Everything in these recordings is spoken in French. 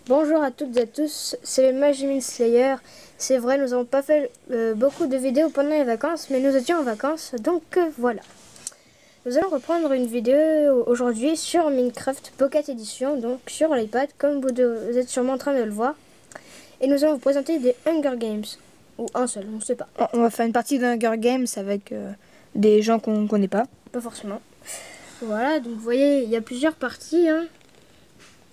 Bonjour à toutes et à tous, c'est Majimin Slayer. C'est vrai, nous n'avons pas fait beaucoup de vidéos pendant les vacances, mais nous étions en vacances, donc voilà. Nous allons reprendre une vidéo aujourd'hui sur Minecraft Pocket Edition, donc sur l'iPad, comme vous êtes sûrement en train de le voir. Et nous allons vous présenter des Hunger Games, ou un seul, on ne sait pas. On va faire une partie de Hunger Games avec des gens qu'on ne connaît pas. Pas forcément. Voilà, donc vous voyez, il y a plusieurs parties, hein,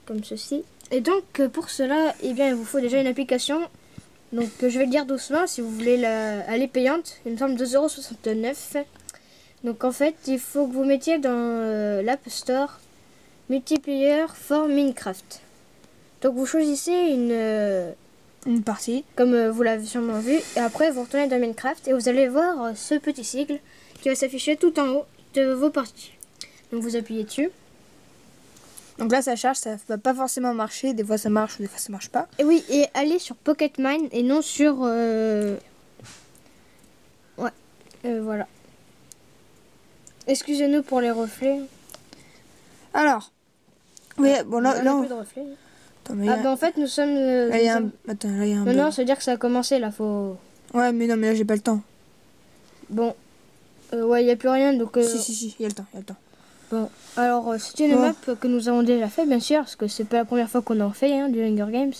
comme ceci. Et donc pour cela, eh bien, il vous faut déjà une application. Donc je vais le dire doucement si vous voulez elle est payante. Il me semble 2,69 €. Donc en fait, il faut que vous mettiez dans l'App Store Multiplayer for Minecraft. Donc vous choisissez Une partie. comme vous l'avez sûrement vu. Et après vous retournez dans Minecraft et vous allez voir ce petit sigle qui va s'afficher tout en haut de vos parties. Donc vous appuyez dessus. Donc là, ça charge, ça va pas forcément marcher. Des fois, ça marche, des fois, ça marche pas. Et oui, et allez sur Pocket Mine et non sur... voilà. Excusez-nous pour les reflets. Alors, oui, bon là, Il y a là, plus de reflets. attends, mais Ah ben en fait nous sommes... là, il y a un... Attends, là, il y a un non, non, bug. ça veut dire que ça a commencé là, faut... Ouais, mais non, mais là, j'ai pas le temps. Bon, ouais, il n'y a plus rien, donc... Si, il y a le temps, il y a le temps. Bon, alors c'est une map que nous avons déjà fait, bien sûr, parce que c'est pas la première fois qu'on en fait, hein, du Hunger Games.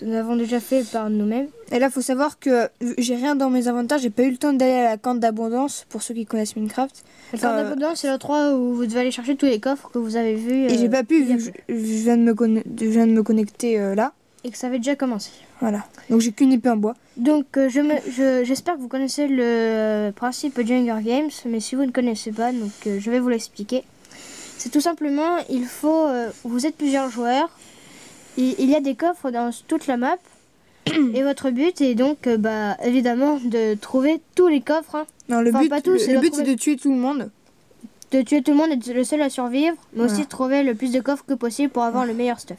Nous l'avons déjà fait par nous-mêmes. Et là, faut savoir que j'ai rien dans mes inventaires. J'ai pas eu le temps d'aller à la camp d'abondance, pour ceux qui connaissent Minecraft. La carte d'abondance, c'est l'endroit où vous devez aller chercher tous les coffres que vous avez vus. Et j'ai pas pu, vu que je viens de me connecter là. Et que ça avait déjà commencé. Voilà. Donc j'ai qu'une épée en bois. Donc j'espère que vous connaissez le principe du Hunger Games, mais si vous ne connaissez pas, donc je vais vous l'expliquer. C'est tout simplement, il faut, vous êtes plusieurs joueurs, et il y a des coffres dans toute la map, et votre but est donc, évidemment, de trouver tous les coffres. Hein. Non, le Enfin, but, pas tous, le but c'est de tuer tout le monde. De tuer tout le monde, être le seul à survivre, mais Voilà. aussi de trouver le plus de coffres que possible pour avoir le meilleur stuff.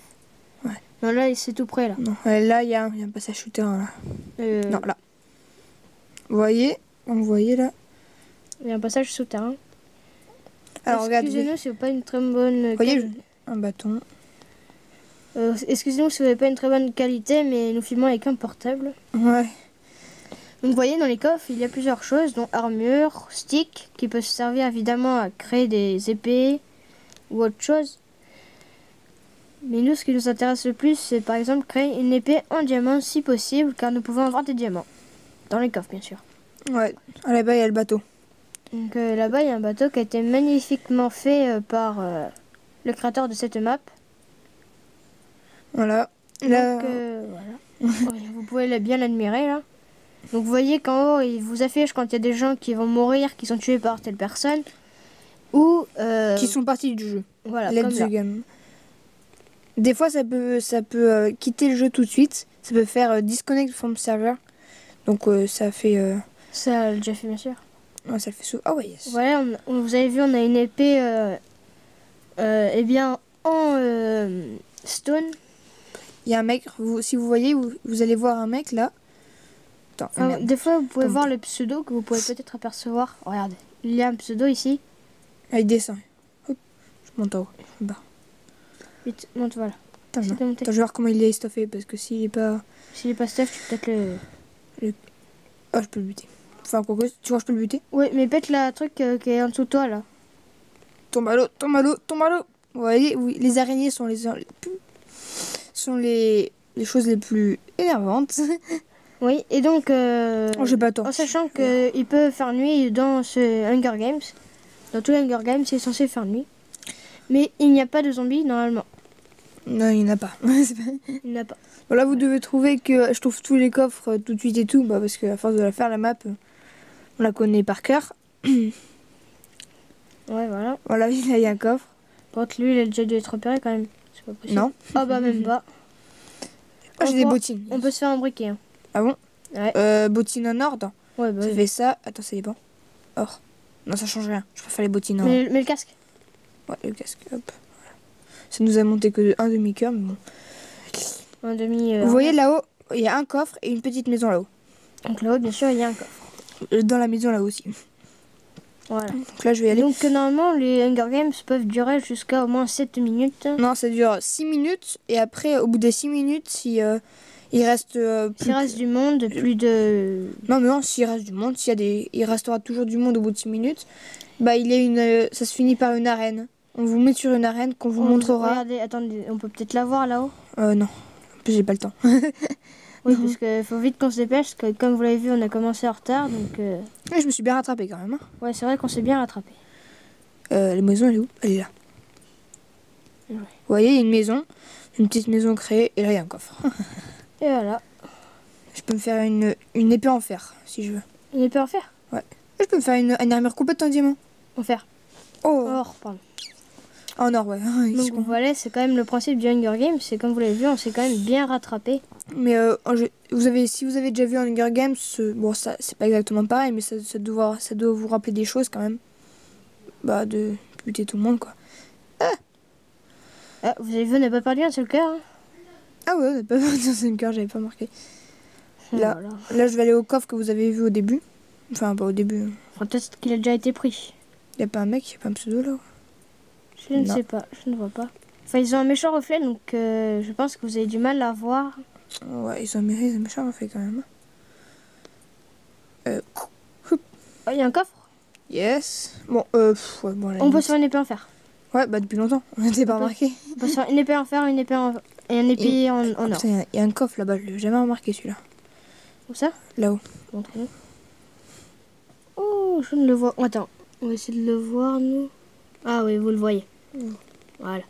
Ouais. Non, là, c'est tout près, là. Non, là, il y a un passage souterrain, là. Non, là. Vous voyez là. Il y a un passage souterrain. Alors, regardez. Excusez-nous, c'est pas une très bonne... Vous voyez, un bâton. Excusez-nous si vous n'avez pas une très bonne qualité, mais nous filmons avec un portable. Ouais. Donc vous voyez, dans les coffres, il y a plusieurs choses, dont armure, stick, qui peut servir évidemment à créer des épées ou autre chose. Mais nous, ce qui nous intéresse le plus, c'est par exemple créer une épée en diamant si possible, car nous pouvons avoir des diamants. Dans les coffres, bien sûr. Ouais. Ah, là-bas, il y a le bateau. Donc là-bas, il y a un bateau qui a été magnifiquement fait par le créateur de cette map. Voilà. Là. Donc voilà. Ouais, vous pouvez bien l'admirer là. Donc vous voyez qu'en haut, il vous affiche quand il y a des gens qui vont mourir, qui sont tués par telle personne. Ou... qui sont partis du jeu. Voilà, Let comme the là. game. Des fois, ça peut quitter le jeu tout de suite. Ça peut faire disconnect from server. Donc, ça fait... Ça a déjà fait, bien sûr. Ouais, ça le fait souvent. Ah ouais, yes. Voilà, vous avez vu, on a une épée eh bien, en stone. Il y a un mec, si vous voyez, vous allez voir un mec là. Attends, merde. Des fois, vous pouvez Attends, voir le pseudo que vous pouvez peut-être apercevoir. Regardez, il y a un pseudo ici. Ah, il descend. Hop, je monte en haut. Je me barre. Vite, monte, voilà. Attends, non. Monter. Attends, je vais voir comment il est stuffé parce que s'il est pas... S'il est pas stuff, tu peux peut-être le... Ah, je peux le buter. Enfin, quoi que, tu vois, je peux le buter. Oui, mais pète la truc qui est en dessous de toi, là. Tombe à l'eau, tombe à l'eau, tombe à l'eau. Vous voyez, oui, les araignées sont les choses les plus énervantes. Oui, et donc, Oh, j'ai pas tort. en sachant qu'il peut faire nuit dans ce Hunger Games, dans tout Hunger Games, c'est censé faire nuit. Mais il n'y a pas de zombies, normalement. Non, il n'y en a pas. Il n'y en a pas. Bon, là, vous devez trouver que je trouve tous les coffres tout de suite et tout. Bah, parce qu'à force de la faire, la map, on la connaît par cœur. Ouais, voilà. Voilà, là, il y a un coffre. Par contre, lui, il a déjà dû être repéré quand même. C'est pas possible. Non. Ah bah même pas. Ah, j'ai des bottines. On peut se faire imbriquer. Hein. Ah bon? Ouais. Bottines en or. Ouais, bah Ça oui. fait ça. Attends, ça dépend. Or. Non, ça change rien. Je préfère les bottines en or. Mais le casque. Ouais, le casque. Hop. Voilà. Ça nous a monté que un demi-cœur, mais bon. Un demi... Vous voyez là-haut, il y a un coffre et une petite maison là-haut. Donc là-haut, bien sûr, il y a un coffre. Dans la maison là-haut aussi. Voilà. Donc là, je vais y aller. Donc normalement, les Hunger Games peuvent durer jusqu'à au moins 7 minutes. Non, ça dure 6 minutes. Et après, au bout des 6 minutes, si il reste plus S'il reste du monde, plus de... Non, mais non, s'il reste du monde, il restera toujours du monde au bout de 6 minutes, bah il y a ça se finit par une arène. On vous met sur une arène qu'on vous montrera. Regardez, attendez, on peut peut-être la voir là-haut. Non, en plus j'ai pas le temps. Oui, parce qu'il faut vite qu'on se dépêche, parce que comme vous l'avez vu, on a commencé en retard, donc... Ouais, je me suis bien rattrapée quand même. Hein. Ouais, c'est vrai qu'on s'est bien rattrapé. La maison, elle est où? Elle est là. Ouais. Vous voyez, il y a une maison, une petite maison créée, et là il y a un coffre. Et voilà. Je peux me faire une épée en fer, si je veux. Une épée en fer. Ouais. Je peux me faire une armure complète en diamant. En fer. Oh, Or, pardon. en or, ouais. Donc voilà, c'est quand même le principe du Hunger Games, c'est comme vous l'avez vu, on s'est quand même bien rattrapé. Mais si vous avez déjà vu Hunger Games, bon, ça c'est pas exactement pareil, mais ça doit vous rappeler des choses quand même. Bah, de buter tout le monde, quoi. Ah, vous avez vu, on n'a pas perdu un seul cœur. Hein. Ah ouais, on n'a pas dans une cœur, j'avais pas marqué. Là, Voilà. là, je vais aller au coffre que vous avez vu au début. Enfin, pas au début. Enfin, peut-être qu'il a déjà été pris. Y a pas un mec, y a pas un pseudo là? Je ne Non. sais pas, je ne vois pas. Enfin, ils ont un méchant reflet, donc je pense que vous avez du mal à voir. Ouais, ils ont mérité un méchant reflet quand même. Oh, il y a un coffre. Yes. Bon, ouais, bon, On peut se faire une épée en fer. Ouais, bah depuis longtemps, on n'était pas remarqué. On peut se faire une épée en fer, une épée en... et un épée en or. Il y a un coffre là-bas, je l'ai jamais remarqué celui-là. Où ça? Là-haut. Montrez-nous. Oh, je ne le vois. Attends, on va essayer de le voir, nous. Ah oui, vous le voyez. Voilà.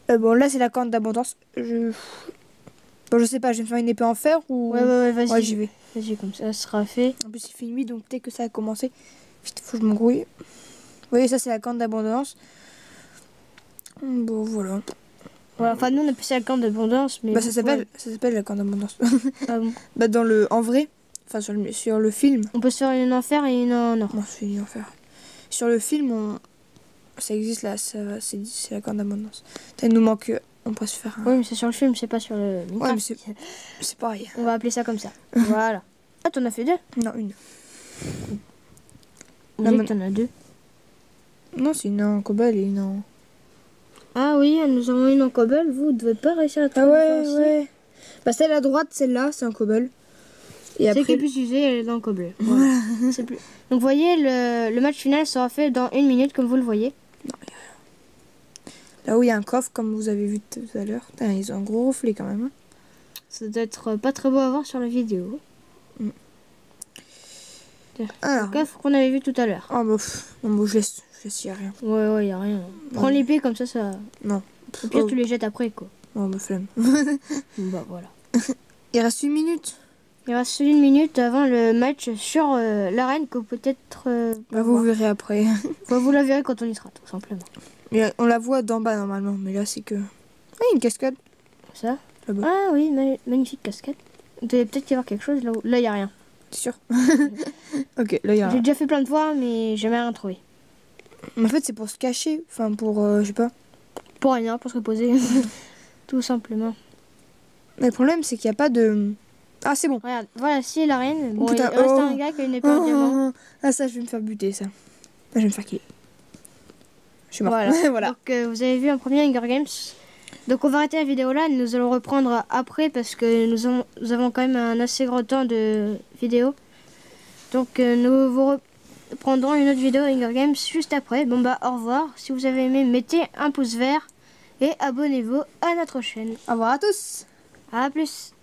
Bon, là c'est la corne d'abondance. Bon, je sais pas, je vais me faire une épée en fer ou. Ouais, vas-y. Ouais, j'y vais. Vas-y, comme ça sera fait. En plus, il fait nuit, donc dès que ça a commencé, vite, faut que je me grouille. Vous voyez, ça c'est la corne d'abondance. Bon, voilà. Voilà, enfin, nous on appelle ça la corne d'abondance, mais. Bah, ça s'appelle la corne d'abondance. Ah bon. Bah, en vrai, enfin, sur le film. On peut se faire une en fer et une en or. Bon, c'est une en fer. Sur le film, ça existe là, c'est la corne d'abondance. Il nous manque. On pourrait se faire un. Oui, mais c'est sur le film, c'est pas sur le. Ouais, mais c'est pareil. On va appeler ça comme ça. Voilà. Ah, t'en as fait deux? Non, une. On Non, dit mais- que t'en as deux. Non, c'est une en cobalt et une en. Ah oui, nous avons une en cobble. Vous ne devez pas réussir à Ah trouver ouais, différencier. ouais. Bah, celle à droite, celle-là, c'est un cobalt. Et Celle qui après. est plus usée, elle est dans le cobble. Voilà. C'est plus... Donc, vous voyez, le match final sera fait dans 1 minute, comme vous le voyez. Là où il y a un coffre, comme vous avez vu tout à l'heure. Putain, ils ont un gros reflet quand même. Hein. Ça doit être pas très beau à voir sur la vidéo. Alors. Le coffre qu'on avait vu tout à l'heure. Ah bah, non, bon, je laisse, y a rien. Ouais, y a rien. Prends l'épée, comme ça. Non. Au pire, tu les jettes après, quoi. Oh, bah, flemme. Bah, voilà. Il reste 1 minute. Il reste 1 minute avant le match sur l'arène que peut-être... Bah, vous verrez après. Enfin, vous la verrez quand on y sera, tout simplement. Mais on la voit d'en bas normalement, mais là c'est que. Ah, une cascade. Ça. Là-bas. Ah oui, magnifique cascade. Il devait peut-être y avoir quelque chose là où. Là, il n'y a rien. T'es sûr? Ok, là il y a. J'ai déjà fait plein de fois, mais j'ai jamais rien trouvé. Mais en fait, c'est pour se cacher. Enfin, pour. Je sais pas. Pour rien, pour se reposer. Tout simplement. Mais le problème, c'est qu'il n'y a pas de. Ah, c'est bon. Regarde, voilà, si l'arène. Bon, putain, il reste oh. un gars qui a une épée en diamant. Ah, ça, je vais me faire buter, ça. Là, je vais me faire killer. Je suis mort. Voilà. Voilà. Donc, vous avez vu un premier Hunger Games. Donc, on va arrêter la vidéo là. Nous allons reprendre après parce que nous avons quand même un assez gros temps de vidéo. Donc, nous vous reprendrons une autre vidéo Hunger Games juste après. Bon, bah, au revoir. Si vous avez aimé, mettez un pouce vert et abonnez-vous à notre chaîne. Au revoir à tous. À plus.